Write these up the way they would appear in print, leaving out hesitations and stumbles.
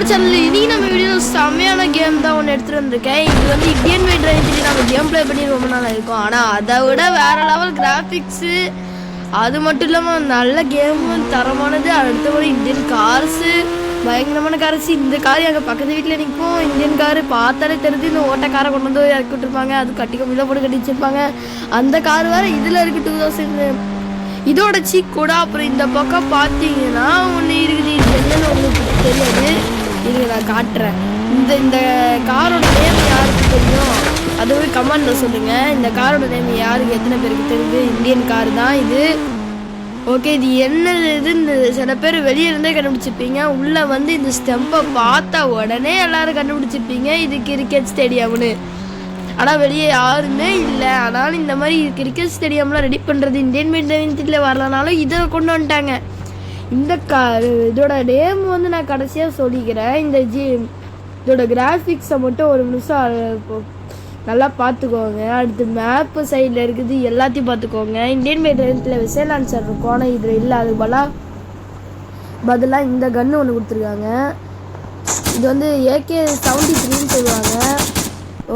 Channel இனி நம்ம video செம்மையான கேம் தான் ஒன்று எடுத்துகிட்டு வந்திருக்கேன். இது வந்து இந்தியன் மைண்ட் ரேஞ்சில் நம்ம கேம் ப்ளே பண்ணி ரொம்ப நாள் இருக்கும். ஆனால் அதை விட வேறு லெவல் கிராஃபிக்ஸு, அது மட்டும் இல்லாமல் நல்ல கேமும் தரமானது. அடுத்தபடி இந்தியன் கார்ஸு, பயங்கரமான கார்ஸ். இந்த கார் எங்கள் பக்கத்து வீட்டில் நிற்கும். இந்தியன் காரு பார்த்தாலே தெரிஞ்சு இந்த ஓட்ட காரை கொண்டு வந்து இறக்கி விட்டுருப்பாங்க. அது கட்டி கம்மியில் போட்டு கட்டி வச்சுருப்பாங்க. அந்த கார் வேறு இதில் இருக்குது 2000 இதோட சீக் கூட. அப்புறம் இந்த பக்கம் பார்த்தீங்கன்னா ஒன்று இருக்குது. இது என்னன்னு உங்களுக்கு தெரியாது, இது நான் காட்டுறேன். இந்த காரோட நேம் யாருக்கு தெரியும் அதுவே கமெண்ட்ல சொல்லுங்கள். இந்த காரோட நேம் யாருக்கு எத்தனை பேருக்கு தெரியுது? இந்தியன் கார் தான் இது. ஓகே, இது என்னதுன்னு சில பேர் வெளியே இருந்தே கண்டுபிடிச்சிருப்பீங்க. உள்ளே வந்து இந்த ஸ்டெம்பை பார்த்தா உடனே எல்லாரும் கண்டுபிடிச்சிருப்பீங்க இது கிரிக்கெட் ஸ்டேடியம்னு. ஆனால் வெளியே யாருமே இல்லை. ஆனாலும் இந்த மாதிரி கிரிக்கெட் ஸ்டேடியம்லாம் ரெடி பண்ணுறது இந்தியன் மைண்ட் வரலனாலும் இதை கொண்டு வந்துட்டாங்க. இந்த இதோட நேம் வந்து நான் கடைசியாக சொல்லிக்கிறேன். இதோட கிராஃபிக்ஸை மட்டும் ஒரு நிமிஷம் நல்லா பார்த்துக்கோங்க. அடுத்து மேப்பு சைடில் இருக்குது, எல்லாத்தையும் பார்த்துக்கோங்க. இந்தியன் மைண்ட் விசைல் ஆன்சர் இருக்கும், ஆனால் இதில் இல்லை. அது பதிலாக இந்த கன்று ஒன்று கொடுத்துருக்காங்க. இது வந்து AK-73ன்னு சொல்லுவாங்க.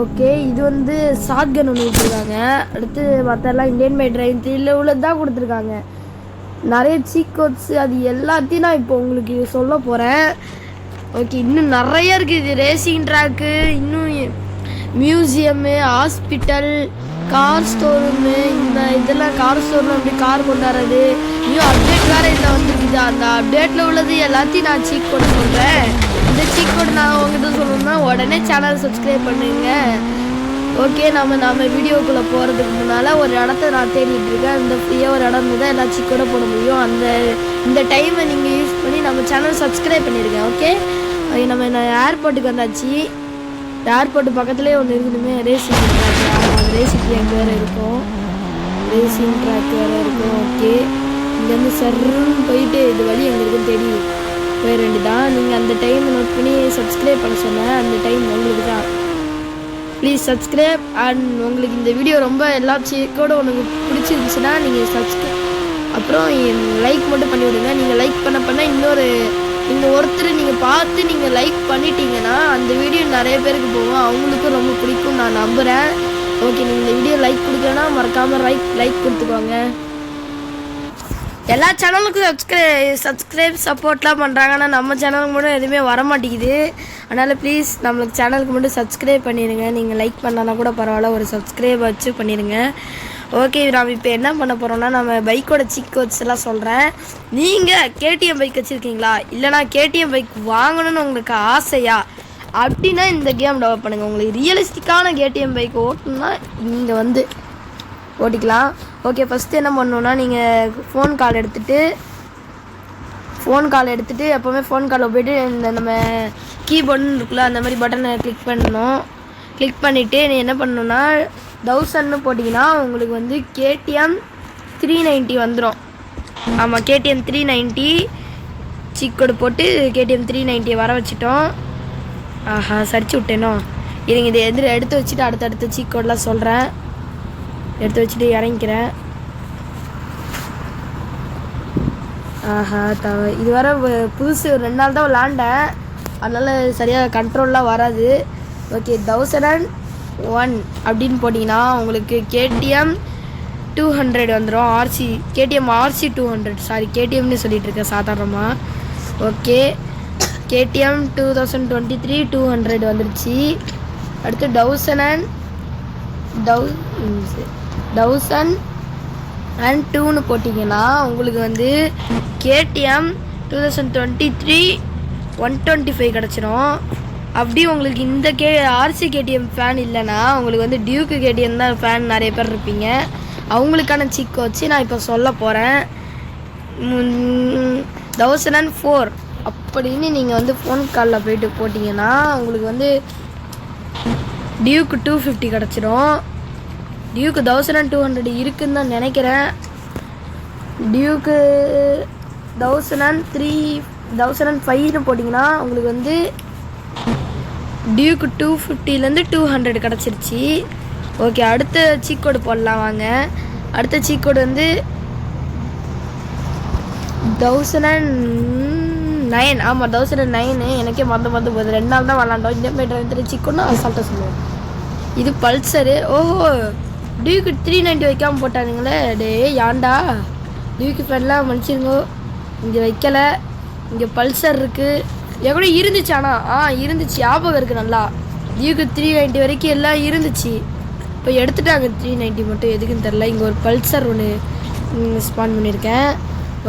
ஓகே, இது வந்து ஷாட் கன் ஒன்று கொடுத்துருக்காங்க. அடுத்து மற்றெல்லாம் இந்தியன் மைண்ட் ரேஞ்சில் உள்ளது தான் கொடுத்துருக்காங்க. நிறைய சீக் கோட்ஸு, அது எல்லாத்தையும் நான் இப்போ உங்களுக்கு சொல்ல போகிறேன். ஓகே, இன்னும் நிறைய இருக்குது. இது ரேசிங் ட்ராக்கு, இன்னும் மியூசியமு, ஹாஸ்பிட்டல், கார் ஸ்டோரூமு. இதெல்லாம் கார் ஸ்டோரில் அப்படி கார் கொண்டாடுறது. இன்னும் அப்டேட் வேறு இதில் வந்துருக்குது. அந்த அப்டேட்டில் உள்ளது எல்லாத்தையும் நான் சீக் கோட் சொல்கிறேன். இந்த சீக் கோட் நான் உங்கள்கிட்ட சொல்லணும்னா உடனே சேனல் சப்ஸ்கிரைப் பண்ணுங்க. ஓகே, நம்ம வீடியோக்குள்ளே போகிறதுக்கு முன்னால் ஒரு இடத்த நான் தேடிட்டு இருக்கேன். இந்த ஃப்ரீயாக ஒரு இடம் இருந்தால் எல்லா சீக் கூட போட முடியும். இந்த டைமை நீங்கள் யூஸ் பண்ணி நம்ம சேனல் சப்ஸ்கிரைப் பண்ணியிருக்கேன். ஓகே, நம்ம ஏர்போர்ட்டுக்கு வந்தாச்சு. ஏர்போர்ட்டு பக்கத்துலேயே ஒன்று இருக்குதுமே, ரேசிங் ட்ராக். ரேசிங் ட்ராக் வேறு இருக்கும். ரேசிங் ட்ராக் வேறு இருக்கும். ஓகே, இங்கேருந்து சர்ன்னு போயிட்டு இது வழி எங்கே இருக்குன்னு தேடி போய் ரெண்டு தான். நீங்கள் அந்த டைம் நோட் பண்ணி சப்ஸ்கிரைப் பண்ண சொன்னேன். அந்த டைம் உங்களுக்கு தான். Please subscribe. அண்ட் உங்களுக்கு இந்த வீடியோ ரொம்ப எல்லா சீக்கோட உனக்கு பிடிச்சிருந்துச்சுன்னா நீங்கள் சப்ஸ்கிரைப், அப்புறம் லைக் மட்டும் பண்ணி விடுங்க. நீங்கள் லைக் பண்ண நீங்கள் ஒருத்தர் நீங்கள் பார்த்து நீங்கள் லைக் பண்ணிட்டீங்கன்னா அந்த வீடியோ நிறைய பேருக்கு போகும். அவங்களுக்கும் ரொம்ப பிடிக்கும் நான் நம்புகிறேன். ஓகே, நீங்கள் இந்த வீடியோ லைக் கொடுக்கலன்னா மறக்காமல் லைக் கொடுத்துக்கோங்க. எல்லா சேனலுக்கும் சப்ஸ்கிரைப் சப்போர்ட்லாம் பண்ணுறாங்க. ஆனால் நம்ம சேனலுக்கு மட்டும் எதுவுமே வர மாட்டேங்குது. அதனால் ப்ளீஸ் நம்மளுக்கு சேனலுக்கு மட்டும் சப்ஸ்கிரைப் பண்ணிடுங்க. நீங்கள் லைக் பண்ணாலும் கூட பரவாயில்ல, ஒரு சப்ஸ்கிரைப் வச்சு பண்ணிடுங்க. ஓகே, நாம் இப்போ என்ன பண்ண போகிறோம்னா நம்ம பைக்கோட சீக் கோட்ஸ் எல்லாம் சொல்கிறேன். நீங்கள் KTM பைக் வச்சுருக்கீங்களா, இல்லைனா KTM பைக் வாங்கணும்னு உங்களுக்கு ஆசையா அப்படின்னா இந்த கேம் டெவலப் பண்ணுங்கள். உங்களுக்கு ரியலிஸ்டிக்கான KTM பைக் ஓட்டணும்னா இங்கே வந்து ஓட்டிக்கலாம். ஓகே, ஃபஸ்ட்டு என்ன பண்ணணுன்னா நீங்கள் ஃபோன் கால் எடுத்துகிட்டு எப்போவுமே ஃபோன் காலில் போய்ட்டு இந்த நம்ம கீபோர்டுன்னு இருக்குல்ல, அந்த மாதிரி பட்டனை கிளிக் பண்ணணும். கிளிக் பண்ணிவிட்டு நீ என்ன பண்ணணுன்னா 1000 போட்டிங்கன்னா உங்களுக்கு வந்து KTM 390 வந்துடும். ஆமாம், KTM 390 சீக்கோடு போட்டு KTM 390 வர வச்சிட்டோம். ஆஹா, சரிச்சு விட்டேனோ. இருங்க, இதை எடுத்து வச்சுட்டு அடுத்தடுத்த சீக்கோடெலாம் சொல்கிறேன். எடுத்து வச்சுட்டு இறங்கிக்கிறேன். ஆஹா, இது வர புதுசு 2 நாள் தான் விளாண்டேன், அதனால் சரியாக கண்ட்ரோல்லாம் வராது. ஓகே, 1001 அப்படின்னு போட்டிங்கன்னா உங்களுக்கு KTM 200 வந்துடும். KTM RC 200, சாரி KTMனு சொல்லிட்டு இருக்கேன் சாதாரணமாக. ஓகே, KTM 2023 200 வந்துடுச்சு. அடுத்து 1002ன்னு போட்டிங்கன்னா உங்களுக்கு வந்து KTM 2023 125 கிடச்சிரும். அப்படி உங்களுக்கு இந்த RC KTM ஃபேன் இல்லைன்னா உங்களுக்கு வந்து டியூக்கு KTM தான் ஃபேன் நிறைய பேர் இருப்பீங்க. அவங்களுக்கான சீக் வச்சு நான் இப்போ சொல்ல போகிறேன். 1004 அப்படின்னு நீங்கள் வந்து ஃபோன் காலில் போய்ட்டு போட்டிங்கன்னா உங்களுக்கு வந்து டியூக்கு 250 கிடச்சிரும். டியூக்கு 1200 இருக்குதுன்னு தான் நினைக்கிறேன். டியூக்கு 1005ன்னு போட்டிங்கன்னா உங்களுக்கு வந்து டியூக்கு 250லேருந்து 200 கிடச்சிருச்சு. ஓகே, அடுத்த சீக் கோடு போடலாம் வாங்க. அடுத்த சீக் கோடு வந்து 1000 1009 ஆமாம் 1009 எனக்கே மறந்து போகுது 2 நாள் தான் விளாண்டோம். இந்தியன் பை டிரைவ் 3 சிக்கோன்னா அசால்ட்டாக சொல்லுவோம். இது பல்சரு. ஓஹோ டியூக்கு 390 வைக்காமல் போட்டானுங்களே. டே ஏன்டா டியூக்கு ஃபேன்லாம் மன்னிச்சிருங்கோ. இங்கே வைக்கலை. இங்கே பல்சர் இருக்குது. என் கூட இருந்துச்சு. ஆனால் இருந்துச்சு ஞாபகம் இருக்குது நல்லா. டியூக்கு 390 வரைக்கும் எல்லாம் இருந்துச்சு. இப்போ எடுத்துட்டாங்க 390 மட்டும் எதுக்குன்னு தெரில. இங்கே ஒரு பல்சர் ஒன்று ஸ்பான் பண்ணியிருக்கேன்.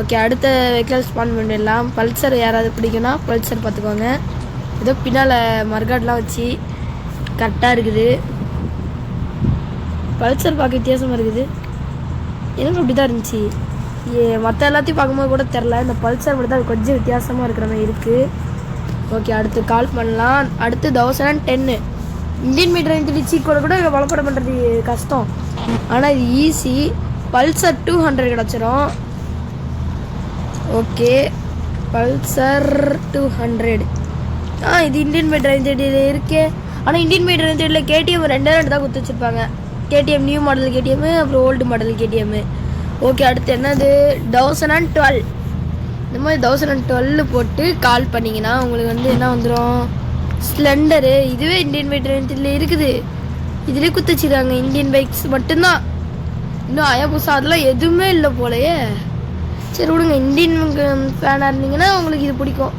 ஓகே அடுத்த வெஹிக்கிள் ஸ்பான் பண்ணிடலாம். பல்சர் யாராவது பிடிக்குன்னா பல்சர் பார்த்துக்கோங்க. ஏதோ பின்னால் மர்காட்லாம் வச்சு கரெக்டாக இருக்குது. பல்சர் பார்க்க வித்தியாசமாக இருக்குது. எனக்கு அப்படி தான் இருந்துச்சு. மற்ற எல்லாத்தையும் பார்க்கும்போது கூட தெரில. இந்த பல்சர் மட்டும் தான் கொஞ்சம் வித்தியாசமாக இருக்கிற மாதிரி இருக்குது. ஓகே அடுத்து கால் பண்ணலாம். அடுத்து 1010 இந்தியன் பை டிரைவ் 3 சீக்கோட கூட வளப்படம் பண்ணுறது கஷ்டம். ஆனால் இது ஈஸி. பல்சர் 200 கிடச்சிரும். ஓகே பல்சர் 200 இது இந்தியன் பை டிரைவ் 3 இருக்கே. ஆனால் இந்தியன் பை டிரைவ் 3 கேடிஎம் 2 தான் கொடுத்து வச்சுருப்பாங்க. கேடிஎம் நியூ மாடல் கேடிஎம், அப்புறம் ஓல்டு மாடல் கேடிஎம். ஓகே அடுத்து என்னது 1012 இந்த மாதிரி 1012 போட்டு கால் பண்ணிங்கன்னா உங்களுக்கு வந்து என்ன வந்துடும் ஸ்ப்ளெண்டரு. இதுவே இந்தியன் பை டிரைவ் 3 இருக்குது. இதிலே குத்து வச்சுருக்காங்க. இந்தியன் பைக்ஸ் மட்டும்தான். இன்னும் அயபுசா அதெல்லாம் எதுவுமே இல்லை போலையே. சரி விடுங்க. இந்தியன் ஃபேனாக இருந்தீங்கன்னா உங்களுக்கு இது பிடிக்கும்.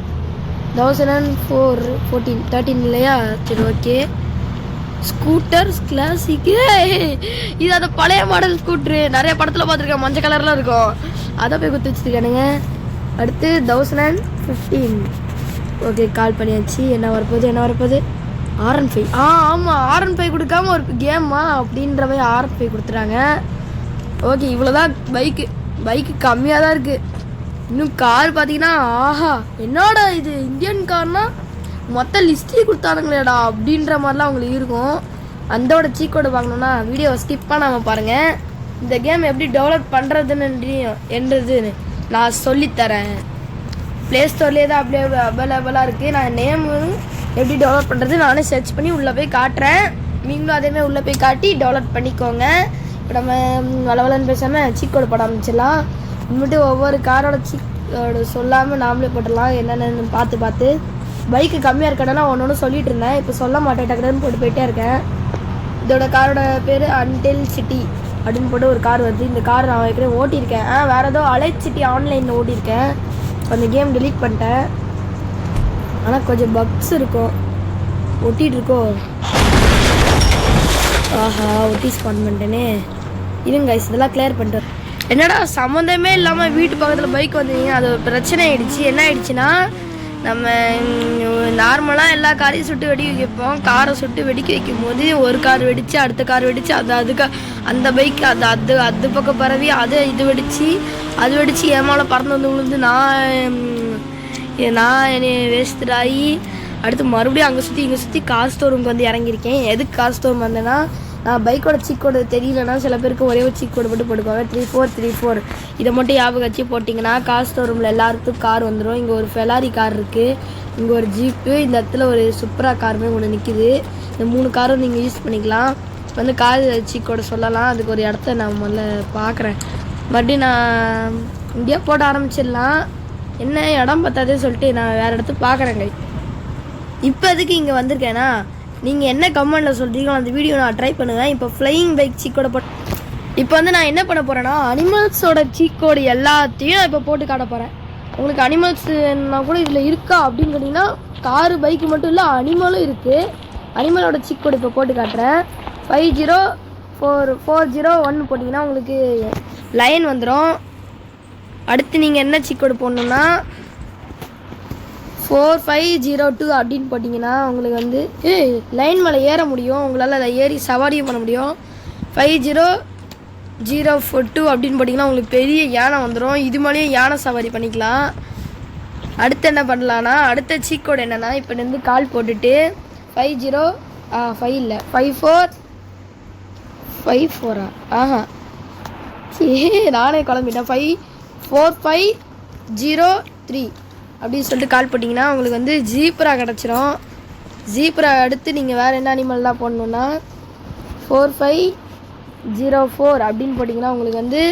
1013 இல்லையா? சரி ஓகே ஸ்கூட்டர் கிளாசிக்கு. இது அந்த பழைய மாடல் ஸ்கூட்ரு நிறைய படத்தில் பார்த்துருக்கேன். மஞ்சள் கலர்லாம் இருக்கும். அதை போய் குத்து வச்சுருக்கானுங்க. அடுத்து 1015 ஓகே கால் பண்ணியாச்சு. என்ன வரப்போகுது R15. ஆமாம் R15 கொடுக்காம ஒரு கேம்மா அப்படின்ற மாதிரி R15 கொடுத்துட்டாங்க. ஓகே இவ்வளோதான். பைக்கு கம்மியாக தான் இருக்குது. இன்னும் கார் பார்த்தீங்கன்னா ஆஹா என்னடா இது இந்தியன் கார்னா மொத்த லிஸ்ட்லேயே கொடுத்தானுங்களேடா அப்படின்ற மாதிரிலாம் அவங்களுக்கு இருக்கும். அந்தோட சீக்கோடு வாங்கணுன்னா வீடியோவை ஸ்கிப் பண்ணாமல் பாருங்கள். இந்த கேம் எப்படி டெவலப் பண்ணுறதுன்னு நான் சொல்லித்தரேன். ப்ளே ஸ்டோர்லேயே தான் அப்படியே அவைலபிளாக இருக்குது. நான் நேமு எப்படி டெவலப் பண்ணுறது நானே சர்ச் பண்ணி உள்ளே போய் காட்டுறேன். நீங்களும் அதேமாதிரி உள்ளே போய் காட்டி டெவலப் பண்ணிக்கோங்க. இப்போ நம்ம வளவலன்னு பேசாமல் சீக்கோடு போட ஆரம்பிச்சிடலாம். இன்னும் ஒவ்வொரு காரோட சீக்கோடு சொல்லாமல் நாமளே போட்டுடலாம். என்னென்னு பார்த்து பைக்கு கம்மியாக இருக்கடனா ஒன்று சொல்லிகிட்டு இருந்தேன். இப்போ சொல்ல மாட்டேன். டக்குன்னு போட்டு போயிட்டே இருக்கேன். இதோட காரோட பேர் அன்டில் சிட்டி அப்படின்னு போட்டு ஒரு கார் வருது. இந்த கார் நான் வைக்கிறேன் ஓட்டியிருக்கேன். வேறு ஏதோ அலைட் சிட்டி ஆன்லைனில் ஓட்டியிருக்கேன். அந்த கேம் டெலீட் பண்ணிட்டேன். ஆனால் கொஞ்சம் பக்ஸ் இருக்கும். ஒட்டிகிட்டு இருக்கோம். ஆஹா ஒட்டி ஸ்பான் பண்ணிட்டேனே. இருங்க இதெல்லாம் கிளியர் பண்ணிட்டேன். என்னடா சம்மந்தமே இல்லாமல் வீட்டு பக்கத்தில் பைக் வந்தீங்க. அது ஒரு பிரச்சனை ஆகிடுச்சு. என்ன ஆகிடுச்சின்னா நம்ம நார்மலாக எல்லா காரையும் சுட்டு வெடிக்க வைப்போம். காரை சுட்டு வெடிக்க வைக்கும் போது ஒரு கார் வெடித்து அடுத்த கார் வெடித்து அந்த பைக் அது பக்கம் பரவி இது வெடித்து என் மேலே பறந்து வந்து விழுந்து நான் என்னை வேஸ்ட் ஆகி அடுத்து மறுபடியும் அங்கே சுற்றி இங்கே சுற்றி கார் ஸ்டோரூமுக்கு வந்து இறங்கியிருக்கேன். எதுக்கு கார் ஸ்டோரூம் வந்தேன்னா நான் பைக்கோட சீக்கோடு தெரியலன்னா சில பேருக்கு ஒரே ஒரு சீக்கோடு மட்டும் போட்டுக்குவாங்க. 3434 இதை மட்டும் ஞாபகம் வச்சு போட்டிங்கன்னா கார் ஸ்டோரூமில் எல்லாருக்கும் கார் வந்துடும். இங்கே ஒரு ஃபெராரி கார் இருக்குது. இங்கே ஒரு ஜீப்பு. இந்த இடத்துல ஒரு சுப்ரா காருமே ஒன்று நிற்கிது. இந்த 3 காரும் நீங்கள் யூஸ் பண்ணிக்கலாம். இப்போ வந்து கார் சீக்கோட சொல்லலாம். அதுக்கு ஒரு இடத்த நான் முதல்ல பார்க்குறேன். மறுபடியும் நான் இங்கேயே போட ஆரம்பிச்சிடலாம். என்ன இடம் பார்த்தாதே சொல்லிட்டு நான் வேறு இடத்த பார்க்குறேங்க. இப்போ எதுக்கு இங்கே வந்திருக்கேன்னா நீங்கள் என்ன கமெண்டில் சொல்கிறீங்களோ அந்த வீடியோ நான் ட்ரை பண்ணுவேன். இப்போ ஃப்ளையிங் பைக் சீக்கோட இப்போ வந்து நான் என்ன பண்ண போகிறேன்னா அனிமல்ஸோட சீக்கோடு எல்லாத்தையும் நான் இப்போ போட்டு காட்ட போகிறேன். உங்களுக்கு அனிமல்ஸ்னா கூட இதில் இருக்கா அப்படின்னு கேட்டிங்கன்னா காரு பைக்கு மட்டும் இல்லை அனிமலும் இருக்குது. அனிமலோட சீக்கோடு இப்போ போட்டு காட்டுறேன். 50401 போட்டிங்கன்னா உங்களுக்கு லைன் வந்துடும். அடுத்து நீங்கள் என்ன சீக்கோடு போடணுன்னா 4502 அப்படின்னு போட்டிங்கன்னா உங்களுக்கு வந்து லைன் மேலே ஏற முடியும். உங்களால் அதை ஏறி சவாரியும் பண்ண முடியும். 50042 அப்படின்னு போட்டிங்கன்னா உங்களுக்கு பெரிய யானை வந்துடும். இது மேலேயும் யானை சவாரி பண்ணிக்கலாம். அடுத்து என்ன பண்ணலான்னா அடுத்த சீக்கோடு என்னென்னா இப்போ வந்து கால் போட்டுட்டு 54 நானே குழம்பிட்டேன். 54503 அப்படின்னு சொல்லிட்டு கால் போட்டிங்கன்னா உங்களுக்கு வந்து ஜீப்ரா கிடச்சிரும். ஜீப்ரா அடுத்து நீங்கள் வேறு என்ன அனிமல்லாம் போடணுன்னா 4504 அப்படின்னு போட்டிங்கன்னா உங்களுக்கு வந்து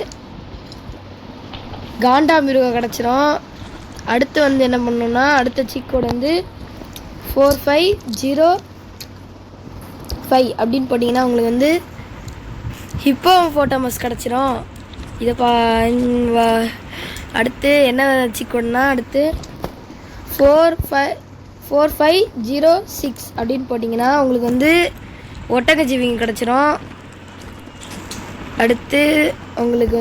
காண்டாமிருகம் கிடச்சிரும். அடுத்து வந்து என்ன பண்ணணும்னா அடுத்த சீட் கோடு வந்து 4505 அப்படின்னு போட்டிங்கன்னா உங்களுக்கு வந்து ஹிப்போபோட்டமஸ் கிடச்சிரும். இதை அடுத்து என்ன சீட் கோடுனா அடுத்து 4506 அப்படின்னு போட்டிங்கன்னா உங்களுக்கு வந்து ஒட்டகஜீவிங்க கிடச்சிரும். அடுத்து உங்களுக்கு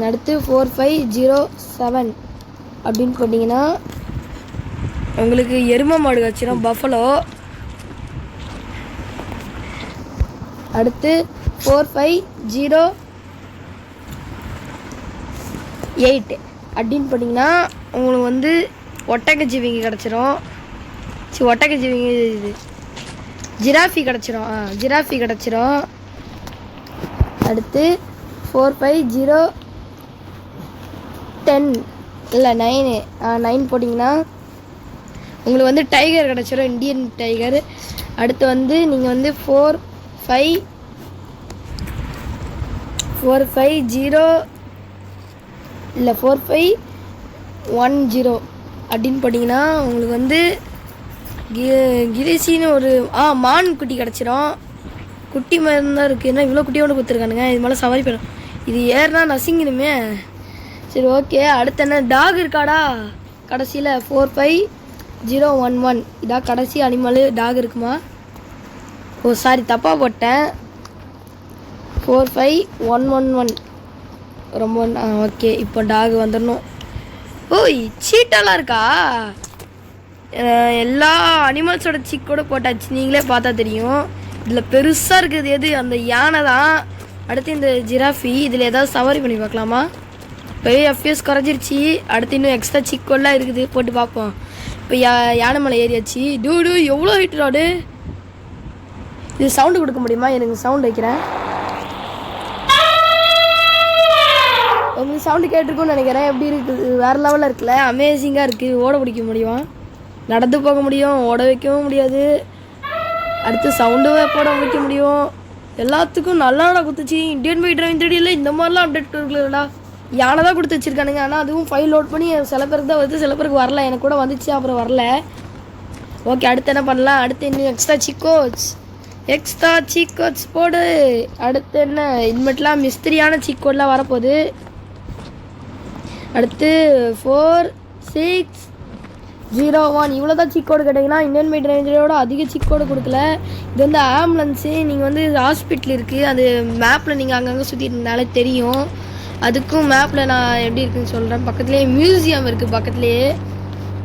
அடுத்து 4507 அப்படின்னு போட்டிங்கன்னா உங்களுக்கு எருமை மாடு கிடச்சிரும், பஃபலோ. அடுத்து 4508 அப்படின்னு போட்டிங்கன்னா உங்களுக்கு வந்து ஒட்டகஜீவிங்க கிடச்சிரும். ஒட்டகஜீவிங்க இது ஜிராஃபி கிடச்சிரும். ஜிராஃபி கிடச்சிரும். அடுத்து 45010 இல்லை 9 போட்டிங்கன்னா உங்களுக்கு வந்து டைகர் கிடச்சிரும், இந்தியன் டைகர். அடுத்து வந்து நீங்கள் வந்து 4510 அப்படின்னு போட்டிங்கன்னா உங்களுக்கு வந்து கிரிசின்னு ஒரு மான் குட்டி கிடச்சிரும். குட்டி மாதிரி தான் இருக்குது. ஏன்னா இவ்வளோ குட்டியோடு கொடுத்துருக்கானுங்க. இது மேலே சவாரி பண்ணும். இது ஏறினா நசிங்கணுமே. சரி ஓகே. அடுத்து என்ன டாக் இருக்காடா கடைசியில் 45011 இதான் கடைசி அனிமல். டாக் இருக்குமா? ஓ சாரி தப்பாக போட்டேன். 45111 ரொம்ப ஓகே. இப்போ டாக் வந்துடணும். ஓய் சீட்டெல்லாம் இருக்கா? எல்லா அனிமல்ஸோட சீக் கூட போட்டாச்சு. நீங்களே பார்த்தா தெரியும். இதில் பெருசாக இருக்குது எது? அந்த யானை தான். அடுத்து இந்த ஜிராஃபி. இதில் ஏதாவது சவாரி பண்ணி பார்க்கலாமா? இப்போ எஃப்எஸ் குறைஞ்சிருச்சு. அடுத்து இன்னும் எக்ஸ்ட்ரா சிக்கோல்லாம் இருக்குது, போட்டு பார்ப்போம். இப்போ யானை மலை ஏறியாச்சு. டூ எவ்வளோ ஹைட் ரோடு. இது சவுண்டு கொடுக்க முடியுமா? எனக்கு சவுண்டு வைக்கிறேன். உங்களுக்கு சவுண்டு கேட்டிருக்குன்னு நினைக்கிறேன். எப்படி இருக்குது? வேறு லெவலில் இருக்குல்ல, அமேசிங்காக இருக்குது. ஓட பிடிக்க முடியுமா? நடந்து போக முடியும், ஓட வைக்கவும் முடியாது. அடுத்து சவுண்டு போட வைக்க முடியும். எல்லாத்துக்கும் நல்லா கொடுத்துச்சு. இந்தியன் பை டிரைவிங் 3Dல இந்த மாதிரிலாம் அப்டேட் இருக்குல்லடா. யானை தான் கொடுத்து வச்சுருக்கானுங்க. ஆனால் அதுவும் ஃபைல் லோட் பண்ணி சில பேருக்கு தான் வருது, சில பேருக்கு வரல. எனக்கு கூட வந்துச்சு, அப்புறம் வரல. ஓகே அடுத்து என்ன பண்ணலாம்? அடுத்து இன்னும் எக்ஸ்ட்ரா சீக்கோட்ஸ் போடு. அடுத்து என்ன இனிமேட்லாம் மிஸ்திரியான சீக்கோட்லாம் வரப்போகுது. அடுத்து 4601 இவ்வளோ தான் சீக்கோடு கேட்டிங்கன்னா இந்தியன் பை டிரைவிங்கோட அதிக சீக்கோடு கொடுக்கல. இது வந்து ஆம்புலன்ஸு. நீங்கள் வந்து ஹாஸ்பிட்டல் இருக்குது, அது மேப்பில் நீங்கள் அங்கங்கே சுற்றிட்டு இருந்தாலே தெரியும். அதுக்கும் மேப்பில் நான் எப்படி இருக்குன்னு சொல்கிறேன். பக்கத்துலேயே மியூசியம் இருக்குது. பக்கத்துலேயே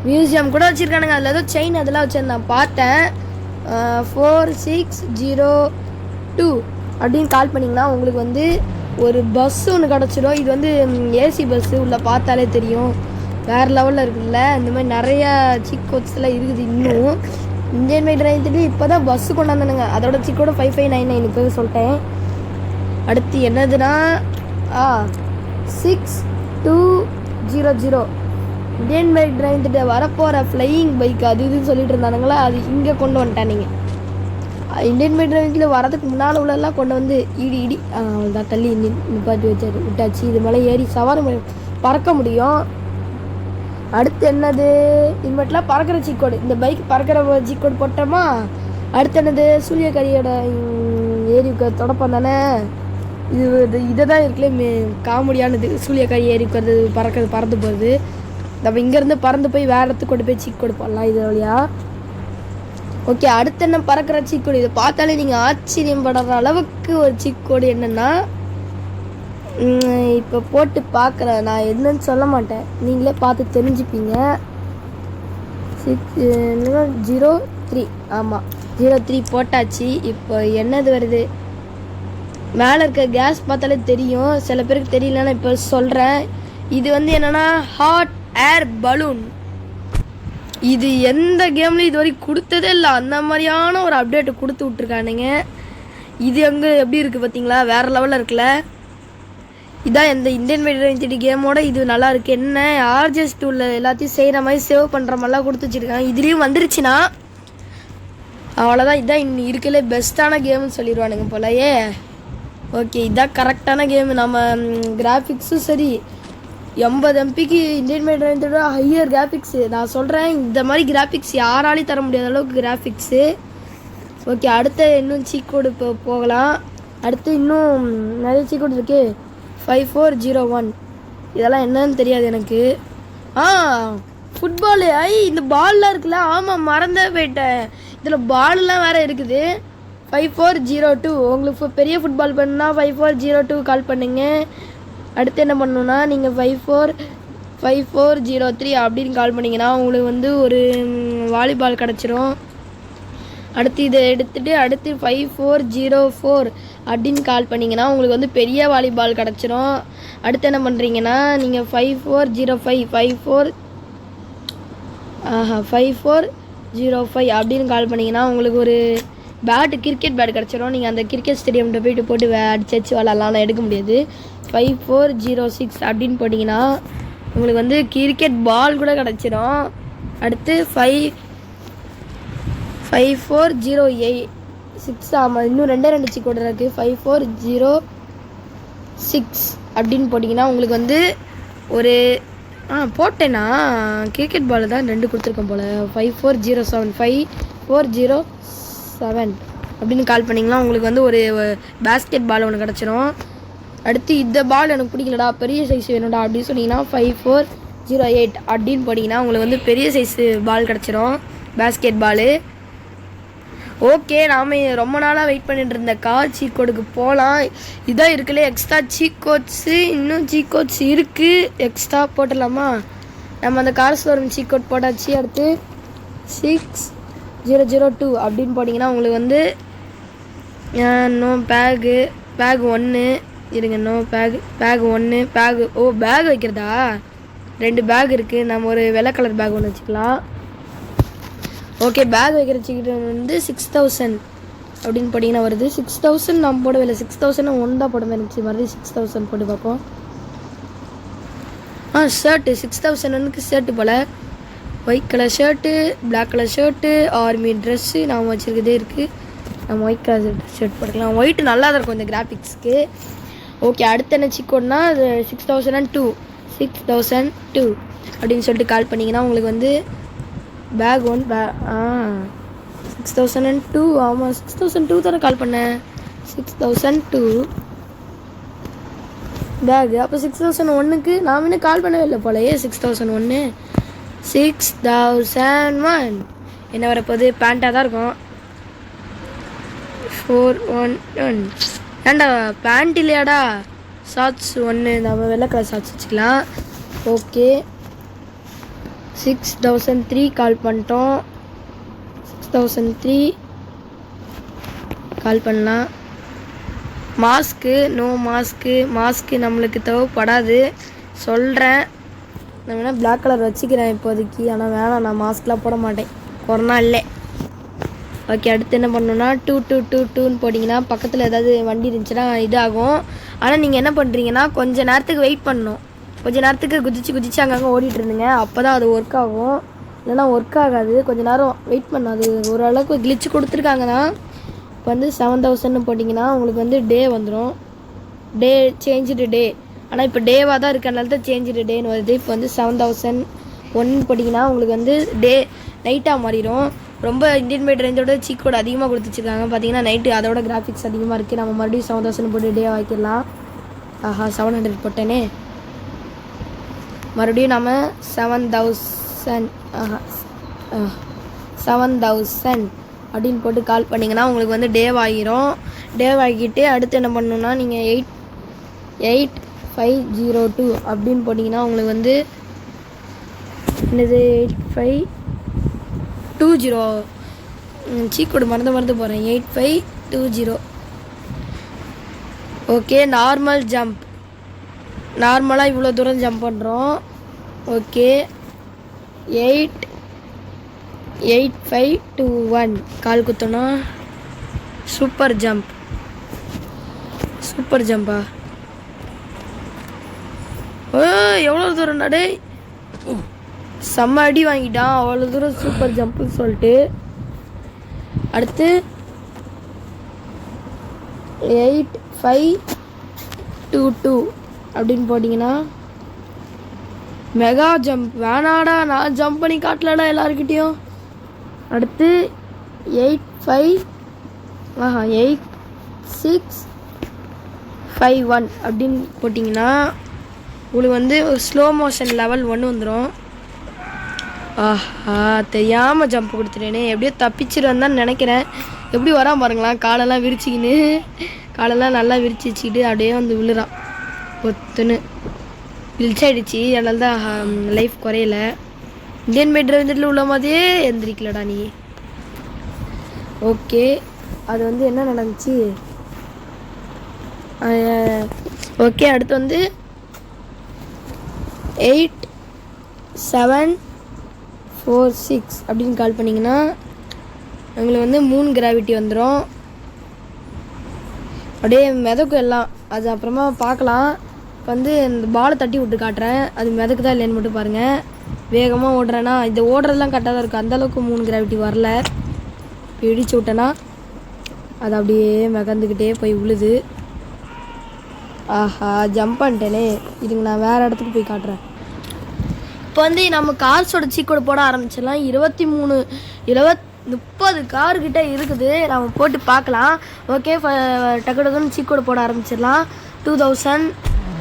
மியூசியம் கூட வச்சுருக்கானுங்க. அதில் ஏதோ செயின் அதெல்லாம் வச்சு நான் பார்த்தேன். 4602 அப்படின்னு கால் பண்ணிங்கன்னா உங்களுக்கு வந்து ஒரு பஸ்ஸு ஒன்று கிடச்சிடும். இது வந்து ஏசி பஸ்ஸு. உள்ளே பார்த்தாலே தெரியும், வேறு லெவலில் இருக்குல்ல. இந்த மாதிரி நிறையா சீக்கோட்ஸ்லாம் இருக்குது. இன்னும் இந்தியன் பை டிரைவிங் இப்போ தான் பஸ்ஸு கொண்டாந்தானுங்க. அதோட சீக்கோட 5599 இப்போ சொல்லிட்டேன். அடுத்து என்னதுன்னா 6200 இந்தியன் பை டிரைவிங் வரப்போகிற ஃப்ளையிங் பைக் அது இதுன்னு சொல்லிட்டு இருந்தானுங்களா, அது இங்கே கொண்டு வந்துட்டேன். நீங்கள் இந்தியன் பை டிரைவிங்கில் வரதுக்கு முன்னால் உள்ளெல்லாம் கொண்டு வந்து இடி அவ்வளோதான் தள்ளி நிப்பாட்டி விட்டாச்சு. இது மேலே ஏறி சவாரி பறக்க முடியும். அடுத்து என்னது? இனிமேட்லாம் பறக்கிற சீக்கோடு. இந்த பைக் பறக்கிற சீக்கோடு போட்டோமா? அடுத்து என்னது? சூரியக்கரியோட ஏரி தொடப்பம் தானே இது. இதை தான் இருக்குல்ல காமெடியானது. சூரியக்கரி ஏரி பறந்து போகுது. நம்ம இங்கேருந்து பறந்து போய் வேறு இடத்துக்கு கொண்டு போய் சீக்கோடு போடலாம் இது வழியா. ஓகே அடுத்து என்ன பறக்கிற சீக்கோடு? இதை பார்த்தாலே நீங்கள் ஆச்சரியப்படுற அளவுக்கு ஒரு சீக்கோடு என்னென்னா, இப்போ போட்டு பார்க்குறேன். நான் என்னன்னு சொல்ல மாட்டேன், நீங்களே பார்த்து தெரிஞ்சுப்பீங்க. 603 ஆமாம் 03 போட்டாச்சு. இப்போ என்னது வருது? மேலே இருக்க கேஸ் பார்த்தாலே தெரியும். சில பேருக்கு தெரியலன்னா இப்போ சொல்கிறேன். இது வந்து என்னென்னா ஹாட் ஏர் பலூன். இது எந்த கேம்லையும் இது வரைக்கும் கொடுத்ததே இல்லை. அந்த மாதிரியான ஒரு அப்டேட்டு கொடுத்து விட்ருக்கானுங்க. இது அங்கே எப்படி இருக்குது பார்த்தீங்களா? வேறு லெவலில் இருக்குல்ல. இதான் இந்த இந்தியன் பை டிரைவிங் 3D கேமோட இது நல்லா இருக்குது. என்ன RGS 2ல எல்லாத்தையும் செய்கிற மாதிரி சேவ் பண்ணுற மாதிரிலாம் கொடுத்து வச்சுருக்காங்க. இதுலேயும் வந்துருச்சுன்னா அவ்வளோதான். இதான் இன்னும் இருக்கலே பெஸ்ட்டான கேம்னு சொல்லிடுவானுங்க போலயே. ஓகே இதான் கரெக்டான கேமு. நம்ம கிராஃபிக்ஸும் சரி, 80 எம்பிக்கு இந்தியன் மேட் ரேஞ்சோட ஹையர் கிராஃபிக்ஸு. நான் சொல்கிறேன், இந்த மாதிரி கிராஃபிக்ஸ் யாராலையும் தர முடியாத அளவுக்கு கிராஃபிக்ஸு. ஓகே, அடுத்த இன்னும் சீக் கோடு போகலாம். அடுத்து இன்னும் நிறைய சீக் கோடு இருக்கு. 5401 இதெல்லாம் என்னன்னு தெரியாது எனக்கு. ஃபுட்பாலு. இந்த பால்லாம் இருக்குல்ல, ஆமாம் மறந்தே போயிட்டேன். இதில் பால்லாம் வேறு இருக்குது. 5402 உங்களுக்கு பெரிய ஃபுட்பால் பண்ணுன்னா 5402 கால் பண்ணுங்க. அடுத்து என்ன பண்ணணுன்னா, நீங்கள் 5403 அப்படின்னு கால் பண்ணிங்கன்னா உங்களுக்கு வந்து ஒரு வாலிபால் கிடச்சிரும். அடுத்து இதை எடுத்துகிட்டு அடுத்து 5404 அப்படின்னு கால் பண்ணிங்கன்னா உங்களுக்கு வந்து பெரிய வாலிபால் கிடச்சிரும். அடுத்து என்ன பண்ணுறீங்கன்னா, நீங்கள் 5405 5405 அப்படின்னு கால் பண்ணிங்கன்னா உங்களுக்கு ஒரு கிரிக்கெட் பேட் கிடச்சிரும். நீங்கள் அந்த கிரிக்கெட் ஸ்டேடியம்கிட்ட போய்ட்டு போட்டு அடிச்சு விளாட்லாம், எடுக்க முடியாது. 5406 அப்படின்னு போட்டிங்கன்னா உங்களுக்கு வந்து கிரிக்கெட் பால் கூட கிடச்சிரும். அடுத்து 5406 ஆமாம், இன்னும் 2 சீக் கோடு இருக்குது. 5406 அப்படின்னு போட்டிங்கன்னா உங்களுக்கு வந்து ஒரு போட்டேன்னா கிரிக்கெட் பால் தான் 2 கொடுத்துருக்கேன் போல். 5407 அப்படின்னு கால் பண்ணிங்கன்னா உங்களுக்கு வந்து ஒரு பேஸ்கெட் பால் ஒன்று கிடச்சிரும். அடுத்து இந்த பால் எனக்கு பிடிக்கலடா, பெரிய சைஸ் வேணும்டா அப்படின்னு சொன்னீங்கன்னா 5408 அப்படின்னு போட்டிங்கன்னா உங்களுக்கு வந்து பெரிய சைஸு பால் கிடச்சிரும், பேஸ்கெட் பாலு. ஓகே, நாம் ரொம்ப நாளாக வெயிட் பண்ணிட்டு இருந்த கார் சீக் கோடுக்கு போகலாம். இதான் இருக்குல்ல எக்ஸ்ட்ரா சீக் கோட்ஸு. இன்னும் சீக் கோட்ஸ் இருக்குது, எக்ஸ்ட்ரா போட்டலாமா? நம்ம அந்த கார் ஷோரூம் சீக் கோட் போட்டாச்சு. அடுத்து 6002 அப்படின்னு போட்டிங்கன்னா உங்களுக்கு வந்து நோ பேக் 1 இருங்க. நோ பேக் 1 பேக் வைக்கிறதா? 2 பேக் இருக்குது. நம்ம ஒரு வெள்ளை கலர் பேக் ஒன்று வச்சுக்கலாம். ஓகே, பேக் வைக்கிற சீக்கிர வந்து 6000 அப்படின்னு போட்டிங்கன்னா வருது. 6000 நம்ம போடவே இல்லை, 6001 தான் போட இருந்துச்சு. மறுபடியும் 6000 போட்டு பார்ப்போம். ஷர்ட்டு 6001க்கு ஷர்ட்டு போல். White colour shirt, black colour shirt, army dress நாம் வச்சுருக்கதே இருக்குது. நம்ம ஒயிட் கலர் ஷர்ட் போட்டுக்கலாம். ஒயிட்டு நல்லா தான் இருக்கும் இந்த கிராஃபிக்ஸ்க்கு. ஓகே, அடுத்து என்ன சிக்கோன்னா 6002 அப்படின்னு சொல்லிட்டு கால் பண்ணிங்கன்னா உங்களுக்கு வந்து பேக் 6002 ஆமாம் 6002 தானே கால் பண்ணேன். 6002 பேக். அப்போ 6001க்கு நாம் இன்னும் கால் பண்ணவே இல்லை போலையே. 6001 என்ன வரப்போகுது? பேண்ட்டாக தான் இருக்கும். 411 ஏண்டா பேண்ட் இல்லையாடா? ஷார்ட்ஸ் 1 நம்ம வெள்ளை கலர் ஷார்ட்ஸ் வச்சுக்கலாம். ஓகே, 6003 கால் பண்ணிட்டோம். 6003 கால் பண்ணலாம். நோ மாஸ்க்கு நம்மளுக்கு தேவைப்படாது சொல்கிறேன். நான் வேணால் பிளாக் கலர் வச்சுக்கிறேன் இப்போதைக்கு. ஆனால் வேணாம், நான் மாஸ்க்லாம் போட மாட்டேன், கொரோனா இல்லை. ஓகே, அடுத்து என்ன பண்ணணுன்னா 2222ன்னு போட்டிங்கன்னா பக்கத்தில் ஏதாவது வண்டி இருந்துச்சுன்னா இதாகும். ஆனால் நீங்கள் என்ன பண்ணுறீங்கன்னா கொஞ்சம் நேரத்துக்கு வெயிட் பண்ணணும். கொஞ்சம் நேரத்துக்கு குதிச்சு அங்கங்கே ஓடிட்டு இருந்துங்க, அப்போ தான் அது ஒர்க் ஆகும். இல்லைனா ஒர்க் ஆகாது. கொஞ்சம் நேரம் வெயிட் பண்ணணும். அது ஓரளவுக்கு கிளிச்சு கொடுத்துருக்காங்க தான். இப்போ வந்து 7000ன்னு போட்டிங்கன்னா உங்களுக்கு வந்து டே வந்துடும். சேஞ்சு டே. ஆனால் இப்போ டேவாக தான் இருக்கனால தான் சேஞ்சு டேன்னு வருது. இப்போ வந்து 7001 போட்டிங்கன்னா உங்களுக்கு வந்து நைட்டாக மாறிடும். ரொம்ப இந்தியன் மேட் ரேஞ்சோட சீக் கோட் அதிகமாக கொடுத்துச்சிருக்காங்க. பார்த்தீங்கன்னா நைட்டு அதோட கிராஃபிக்ஸ் அதிகமாக இருக்குது. நம்ம மறுபடியும் 7000 போட்டு டே வாங்கிக்கலாம். 700 போட்டேனே. மறுபடியும் நம்ம 7000 அப்படின்னு போட்டு கால் பண்ணிங்கன்னா உங்களுக்கு வந்து டே ஆகிரும். டே ஆகிட்டு அடுத்து என்ன பண்ணணுன்னா நீங்கள் 8502 அப்படின்னு போட்டிங்கன்னா உங்களுக்கு வந்து என்னது 8520 சீக்கோடு மறந்து போகிறேன். 8520. Okay, normal jump. நார்மலாக இவ்வளோ தூரம் ஜம்ப் பண்ணுறோம். ஓகே, 8521 கால் குத்தோன்னா சூப்பர் ஜம்பா. எவ்வளோ தூரம் நடே செம்ம அடி வாங்கிட்டான். அவ்வளோ தூரம் சூப்பர் ஜம்ப்புன்னு சொல்லிட்டு. அடுத்து 8522 அப்படின்னு போட்டிங்கன்னா மெகா ஜம்ப் வேணாடா, நான் ஜம்ப் பண்ணி காட்டலடா எல்லாருக்கிட்டேயும். அடுத்து 85651 அப்படின்னு போட்டிங்கன்னா உங்களுக்கு வந்து ஒரு ஸ்லோ மோஷன் லெவல் 1 வந்துடும். ஆஹா, தெரியாமல் ஜம்ப் கொடுத்துட்டேனே. எப்படியோ தப்பிச்சிருவேன் தான் நினைக்கிறேன். எப்படி வரான் பாருங்களா, காலெல்லாம் விரிச்சிக்கின்னு, காலெல்லாம் நல்லா விரிச்சு வச்சுக்கிட்டு அப்படியே வந்து விழுறான். ஒத்துன்னு இழிச்சாயிடுச்சு. அதனால தான் லைஃப் குறையல. இந்தியன் மேட் வந்துட்டு உள்ள மாதிரியே எந்திரிக்கலடா நீ. ஓகே, அது வந்து என்ன நடந்துச்சு? ஓகே, அடுத்து வந்து 8746 அப்படின்னு கால் பண்ணிங்கன்னா எங்களுக்கு வந்து 3 கிராவிட்டி வந்துடும். அப்படியே மிதக்கும் எல்லாம். அது அப்புறமா பார்க்கலாம். இப்போ வந்து இந்த பாலை தட்டி விட்டு காட்டுறேன். அது மிதக்கு தான் இல்லைன்னு மட்டும் பாருங்கள். வேகமாக ஓடுறேன்னா இது ஓடுறதுலாம் கரெக்டாக தான் இருக்குது. அந்தளவுக்கு 3 கிராவிட்டி வரல. இடிச்சு விட்டேன்னா அது அப்படியே மிதந்துக்கிட்டே போய் விழுது. ஆஹா, ஜம்ப் பண்ணிட்டேனே. இதுங்க நான் வேறு இடத்துக்கு போய் காட்டுறேன். இப்போ வந்து நம்ம கார்ஸோட சீக்கோடு போட ஆரம்பிச்சிடலாம். 30 கார்கிட்ட இருக்குது. நம்ம போட்டு பார்க்கலாம். ஓகே, டக்கு டக்குன்னு சீக்கோடு போட ஆரம்பிச்சிடலாம். 2000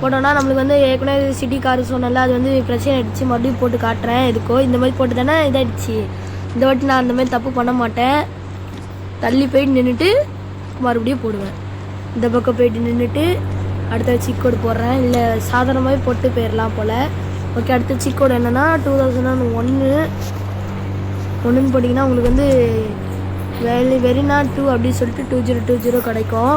போட்டோன்னா நம்மளுக்கு வந்து ஏற்கனவே சிட்டி கார் சொன்னால அது வந்து பிரச்சனை ஆகிடுச்சு. மறுபடியும் போட்டு காட்டுறேன். எதுக்கோ இந்த மாதிரி போட்டு தானே இதாகிடுச்சு. இந்த வாட்டி நான் அந்த மாதிரி தப்பு பண்ண மாட்டேன். தள்ளி போயிட்டு நின்றுட்டு மறுபடியும் போடுவேன். இந்த பக்கம் போயிட்டு நின்றுட்டு அடுத்த சீக்கோடு போடுறேன். இல்லை சாதாரணமாகவே போட்டு போயிடலாம் போல். ஓகே, அடுத்த சீக்கோடு என்னென்னா 2001 போட்டிங்கன்னா உங்களுக்கு வந்து வெரினா 2 அப்படின்னு சொல்லிட்டு 2020 கிடைக்கும்.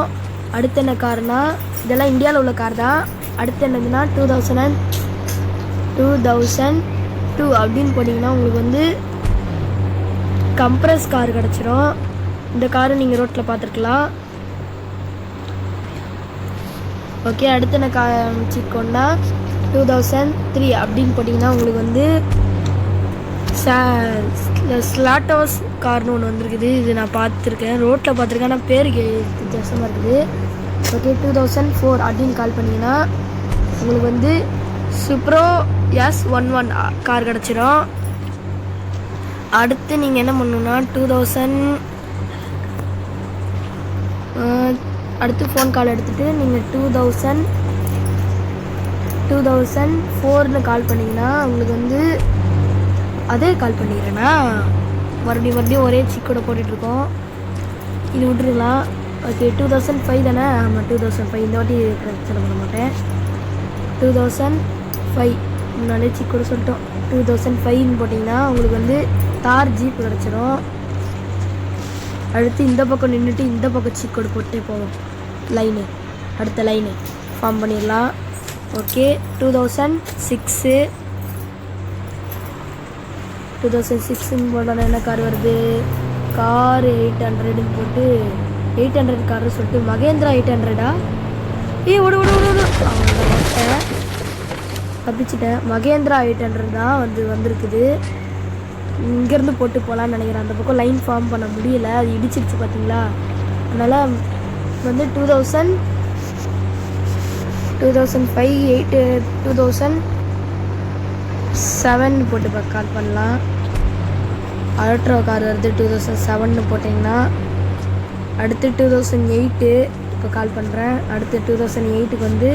அடுத்து என்ன கார்னா இதெல்லாம் இந்தியாவில் உள்ள கார் தான். அடுத்து என்னதுன்னா 2002 அப்படின்னு போட்டிங்கன்னா உங்களுக்கு வந்து கம்ப்ரஸ் கார் கிடச்சிரும். இந்த காரு நீங்கள் ரோட்டில் பார்த்துருக்கலாம். ஓகே, அடுத்து என்ன காமிச்சிக்கோன்னா 2003 அப்படின்னு போட்டிங்கன்னா உங்களுக்கு வந்து ஸ்லாட்டோஸ் கார்னு ஒன்று வந்திருக்குது. இது நான் பார்த்துருக்கேன், ரோட்டில் பார்த்துருக்கேன். ஆனால் பேருக்கு வித்தியாசமாக இருக்குது. ஓகே, 2004 அப்படின்னு கால் பண்ணிங்கன்னா உங்களுக்கு வந்து சுப்ரோ S11 கார் கிடச்சிரும். அடுத்து நீங்கள் என்ன பண்ணணுன்னா அடுத்து ஃபோன் கால் எடுத்துகிட்டு நீங்கள் 2004ன்னு கால் பண்ணிங்கன்னா உங்களுக்கு வந்து அதே கால் பண்ணிடுறேன்னா மறுபடியும் ஒரே சிக்கோட போட்டுட்ருக்கோம். இது விட்டுருக்கலாம். ஓகே, 2005 தானே? ஆமாம், 2005. இந்த வாட்டி பிரச்சனை பண்ண மாட்டேன். 2005 முன்னாலே சிக்கோட சொல்லிட்டோம். 2005ன்னு போட்டிங்கன்னா உங்களுக்கு வந்து தார் ஜீப் கிடச்சிரும். அடுத்து இந்த பக்கம் நின்றுட்டு இந்த பக்கம் சிக்கோடு போட்டே போவோம். லைனு அடுத்த லைனு ஃபார்ம் பண்ணிடலாம். ஓகே, 2006ன்னு போட்டோன்னா என்ன கார் வருது? கார் 800ன்னு போட்டு 800 கார்னு சொல்லிட்டு மகேந்திரா 800. ஓடு தப்பிச்சிட்டேன். மகேந்திரா 800 தான் வந்திருக்குது. இங்கேருந்து போட்டு போகலான்னு நினைக்கிறேன். அந்த பக்கம் லைன் ஃபார்ம் பண்ண முடியல, அது இடிச்சிருச்சு பார்த்தீங்களா. அதனால் வந்து 2005 2007 போட்டு கால் பண்ணலாம். அல்ட்ரா கார் வருது 2007ன்னு போட்டிங்கன்னா. அடுத்து 2008 இப்போ கால் பண்ணுறேன். அடுத்து 2008க்கு வந்து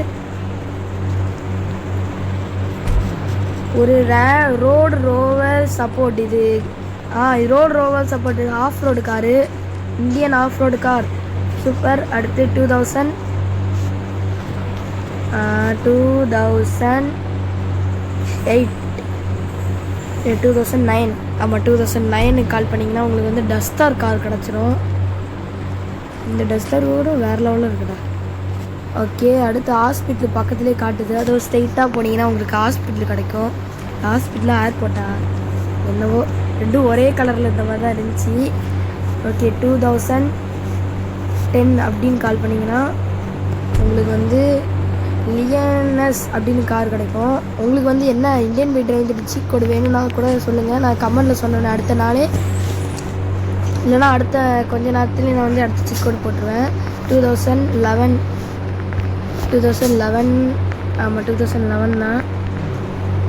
ஒரு ரோடு ரோவர் சப்போர்ட். இது road rover support off road car, Indian off road car, super. அடுத்து 2008 2009 ஆமாம் 2009க்கு கால் பண்ணிங்கன்னா உங்களுக்கு வந்து டஸ்டர் கார் கிடச்சிரும். இந்த டஸ்டர் கூட வேறு லெவலில் இருக்குடா. ஓகே, அடுத்து ஹாஸ்பிட்டல் பக்கத்துலேயே காட்டுது. அதோ ஸ்ட்ரெயிட்டாக போனீங்கன்னா உங்களுக்கு ஹாஸ்பிட்டல் கிடைக்கும். ஹாஸ்பிட்டலில் ஏர்போர்ட்டா என்னவோ ரெண்டும் ஒரே கலரில் இந்த மாதிரி தான் இருந்துச்சு. ஓகே, 2010 அப்படின்னு கால் பண்ணிங்கன்னா உங்களுக்கு வந்து லியனஸ் அப்படின்னு கார் கிடைக்கும். உங்களுக்கு வந்து என்ன இந்தியன் பைக் டிரைவர் சீக் கோடு வேணும்னா கூட சொல்லுங்கள். நான் கமெண்டில் சொன்னேன் அடுத்த நாளே, இல்லைனா அடுத்த கொஞ்ச நேரத்துலேயே நான் வந்து அடுத்த சீக் கோடு போட்டுருவேன். 2011 ஆமாம் 2011 தான்.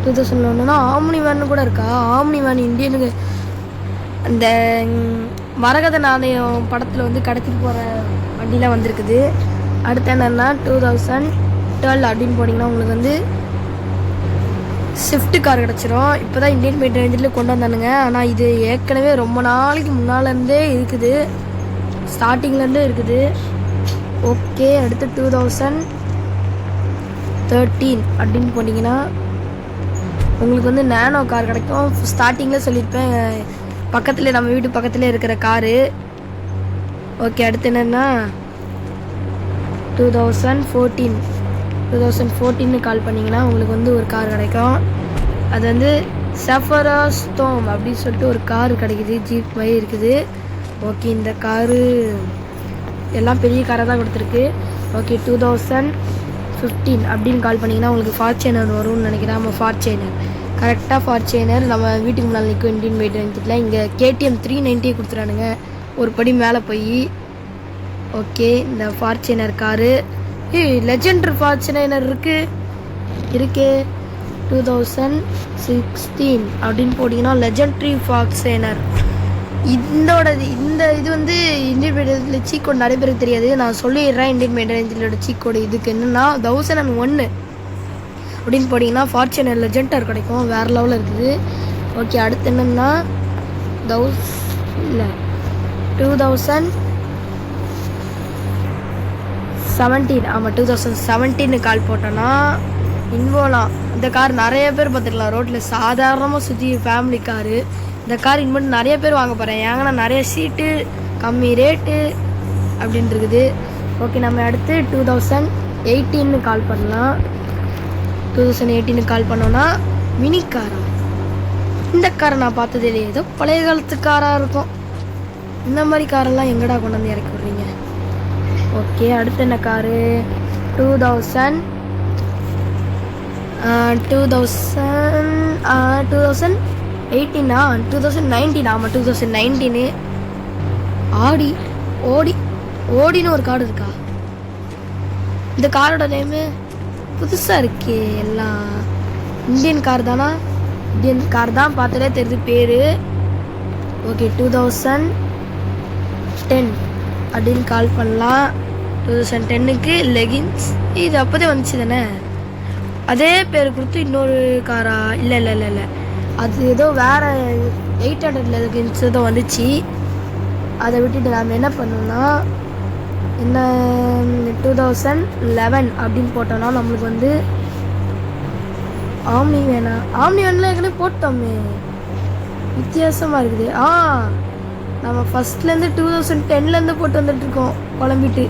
2001னா ஆம்னி வேன் கூட இருக்கா? ஆம்னி வேன் இந்தியனுக்கு அந்த மரகத நாணயம் படத்தில் வந்து கடத்திட்டு போகிற வண்டிலாம் வந்திருக்குது. அடுத்து என்னென்னா 2012 அப்படின்னு போனீங்கன்னா உங்களுக்கு வந்து ஸ்விஃப்ட் கார் கிடச்சிரும். இப்போ தான் இந்தியன் மேட் ரேஞ்சில் கொண்டு வந்தானுங்க. ஆனால் இது ஏற்கனவே ரொம்ப நாளைக்கு முன்னாலேருந்தே இருக்குது, ஸ்டார்டிங்லேருந்தே இருக்குது. ஓகே, அடுத்து 2013 அப்படின்னு போனீங்கன்னா உங்களுக்கு வந்து நேனோ கார் கிடைக்கும். ஸ்டார்டிங்கில் சொல்லியிருப்பேன், பக்கத்தில் நம்ம வீட்டு பக்கத்தில் இருக்கிற காரு. ஓகே, அடுத்து என்னென்னா 2014 கால் பண்ணிங்கன்னா உங்களுக்கு வந்து ஒரு கார் கிடைக்கும். அது வந்து செஃபராஸ்டோம் அப்படின்னு சொல்லிட்டு ஒரு கார் கிடைக்குது, ஜீப் மாதிரி இருக்குது. ஓகே, இந்த காரு எல்லாம் பெரிய காராக தான் கொடுத்துருக்கு. ஓகே, 2015 அப்படின்னு கால் பண்ணிங்கன்னா உங்களுக்கு ஃபார்ச்சுனர் வரும்னு நினைக்கிறேன். நம்ம ஃபார்ச்சுனர் கரெக்டாக ஃபார்ச்சுனர் நம்ம வீட்டுக்கு முன்னால் நிற்கும் இந்தியன் மேட் ரேஞ்சில். இங்கே KTM 390 கொடுத்துறானுங்க, ஒரு படி மேலே போய். ஓகே, இந்த ஃபார்ச்சுனர் காரு லெஜெண்டரி ஃபார்ச்சுனர் இருக்கே 2016 அப்படின்னு போட்டிங்கன்னா லெஜெண்டரி ஃபார்ச்சுனர். இந்த இது வந்து இந்தியன் மேட் ரேஞ்சில் சீக் கோடு நிறைய பேருக்கு தெரியாது, நான் சொல்லிடுறேன். இந்தியன் மேட் ரேஞ்சிலோட சீக் கோடு இதுக்கு என்னென்னா 1001 அப்படின்னு போட்டிங்கன்னா ஃபார்ச்சுனர் லெஜெண்டர் கிடைக்கும், வேறு லெவலில் இருக்குது. ஓகே, அடுத்து என்னென்னா 2017 ஆமாம் 2017 கால் போட்டோன்னா இன்வோலாம். இந்த கார் நிறைய பேர் பார்த்துக்கலாம் ரோட்டில் சாதாரணமாக சுற்றி, ஃபேமிலி காரு. இந்த கார் இனிமேட்டு நிறைய பேர் வாங்க போகிறேன், ஏங்கன்னா நிறைய சீட்டு, கம்மி ரேட்டு அப்படின்னு இருக்குது. ஓகே, நம்ம அடுத்து 2018 கால் பண்ணலாம். 2018 கால் பண்ணோன்னா மினி காரா? இந்த காரை நான் பார்த்ததே இல்லையே, ஏதோ பழைய காலத்து காராக இருக்கும். இந்த மாதிரி காரெல்லாம் எங்கடா கொண்டு வந்து இறக்கி விட்றீங்க? ஓகே, அடுத்து என்ன காரு 2019 ஆமாம் 2019 ஓடின்னு ஒரு கார் இருக்கா? இந்த காரோட நேமு புதுசாக இருக்கே, எல்லாம் இந்தியன் கார் தானா? இந்தியன் கார் தான், பார்த்தாலே தெரியுது பேர். ஓகே, 2010 அப்படின்னு கால் பண்ணலாம். 2010க்கு லெகின்ஸ், இது அப்போதே வந்துச்சு தானே? அதே பேர் கொடுத்து இன்னொரு காரா? இல்லை, அது ஏதோ வேறு 800 லெகின்ஸ் ஏதோ வந்துச்சு. அதை விட்டுட்டு நாம் என்ன பண்ணோம்னா, என்ன 2011 அப்படின்னு போட்டோன்னா நம்மளுக்கு வந்து ஆம்னி வேனில் ஏற்கனவே போட்டோமே, வித்தியாசமாக இருக்குது. நம்ம ஃபஸ்ட்லேருந்து 2010லேருந்து போட்டு வந்துட்டுருக்கோம் குழம்பிட்டு.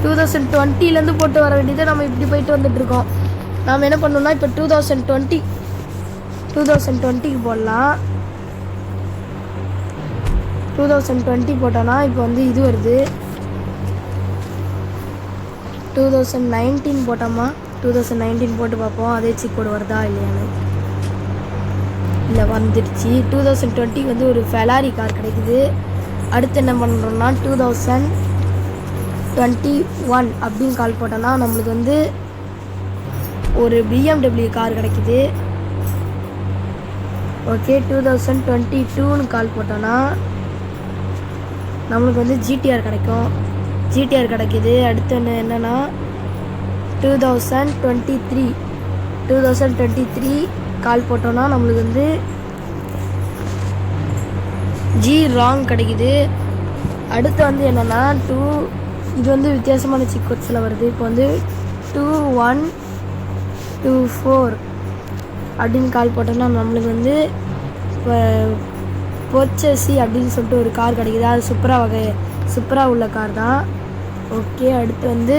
2020லேருந்து போட்டு வர வேண்டியதை நம்ம இப்படி போயிட்டு வந்துட்டுருக்கோம். நாம் என்ன பண்ணோம்னா இப்போ 2020க்கு போடலாம். 2020 போட்டோன்னா இப்போ வந்து இது வருது. 2019 போட்டோமா? 2019 போட்டு பார்ப்போம், அதே சீக் கோடு வருதா இல்லையான்னு. இல்லை, வந்துடுச்சு. 2020 வந்து ஒரு ஃபெராரி கார் கிடைக்குது. அடுத்து என்ன பண்ணுறோம்னா 2021 அப்படின்னு கால் போட்டோன்னா நம்மளுக்கு வந்து ஒரு BMW கார் கிடைக்குது. ஓகே, 2022ன்னு கால் போட்டோன்னா நம்மளுக்கு வந்து GTR கிடைக்கும், GTR கிடைக்கிது. அடுத்து என்னென்னா 2023 கால் போட்டோன்னா நம்மளுக்கு வந்து G-Rong கிடைக்குது. அடுத்து வந்து என்னென்னா இது வந்து வித்தியாசமான சீக் கோட்ஸில் வருது. இப்போ வந்து 2124 அப்படின்னு கால் போட்டோன்னா நம்மளுக்கு வந்து பொச்சசி அப்படின்னு சொல்லிட்டு ஒரு கார் கிடைக்குது. அது சுப்ரா உள்ள கார் தான். ஓகே, அடுத்து வந்து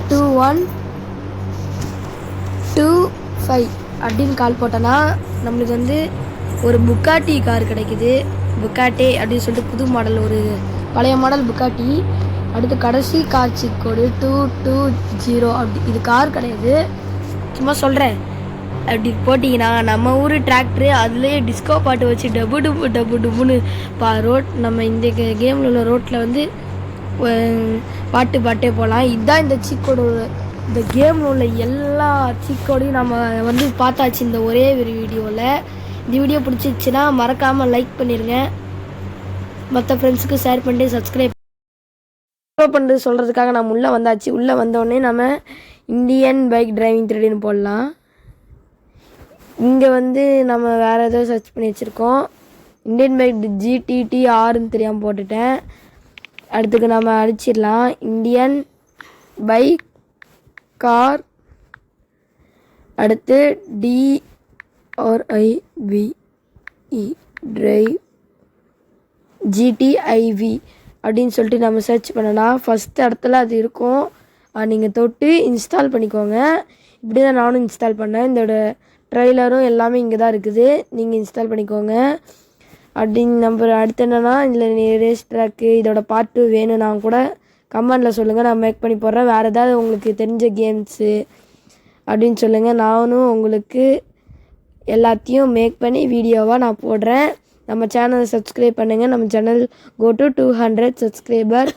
2125 அப்படின்னு கால் போட்டோன்னா நம்மளுக்கு வந்து ஒரு புக்காட்டி கார் கிடைக்குது. புக்காட்டி அப்படின்னு சொல்லிட்டு புது மாடல், ஒரு பழைய மாடல் புக்காட்டி. அடுத்து கடைசி கார் சீக் கோடு 220 அப்படி. இது கார் கிடையாது, சும்மா சொல்கிறேன். அப்படி போட்டிங்கன்னா நம்ம ஊர் டிராக்டரு அதுலேயே டிஸ்கோ பாட்டு வச்சு டபு டுபுன்னு ரோட், நம்ம இந்த கேமில் உள்ள ரோட்டில் வந்து பாட்டே போகலாம். இதுதான் இந்த சீக் கோடு இந்த கேமில் உள்ள எல்லா சீக்கோடையும் நம்ம வந்து பார்த்தாச்சு இந்த ஒரே ஒரு வீடியோவில். இந்த வீடியோ பிடிச்சிச்சுன்னா மறக்காமல் லைக் பண்ணிடுங்க, மற்ற ஃப்ரெண்ட்ஸுக்கு ஷேர் பண்ணிட்டு சப்ஸ்கிரைப் பண்ணுறது சொல்கிறதுக்காக நம்ம உள்ளே வந்தாச்சு. உள்ளே வந்தோடனே நம்ம இந்தியன் பைக் டிரைவிங் 3Dன்னு போடலாம். இங்கே வந்து நம்ம வேறு ஏதோ சர்ச் பண்ணி வச்சுருக்கோம். இந்தியன் பைக் GTT6ன்னு தெரியாமல் போட்டுட்டேன். அடுத்துக்கு நம்ம அடிச்சிடலாம் இந்தியன் பைக் கார், அடுத்து DRIVE டிரைவ் GTIV அப்படின்னு சொல்லிட்டு நம்ம சர்ச் பண்ணலாம். ஃபஸ்ட் இடத்துல அது இருக்கும், நீங்கள் தொட்டு இன்ஸ்டால் பண்ணிக்கோங்க. இப்படி தான் நானும் இன்ஸ்டால் பண்ணேன். இதோட ட்ரெய்லரும் எல்லாமே இங்கே தான் இருக்குது, நீங்கள் இன்ஸ்டால் பண்ணிக்கோங்க. அப்படின்னு நம்ம அடுத்து என்னென்னா இதில் ரேஸ் ட்ராக்கு இதோட பார்ட் 2 வேணும்னா கூட கமெண்டில் சொல்லுங்கள், நான் மேக் பண்ணி போடுறேன். வேறு ஏதாவது உங்களுக்கு தெரிஞ்ச கேம்ஸு அப்படின்னு சொல்லுங்கள், நானும் உங்களுக்கு எல்லாத்தையும் மேக் பண்ணி வீடியோவாக நான் போடுறேன். நம்ம சேனலை சப்ஸ்கிரைப் பண்ணுங்கள். நம்ம சேனல் go to 200 சப்ஸ்கிரைபர்.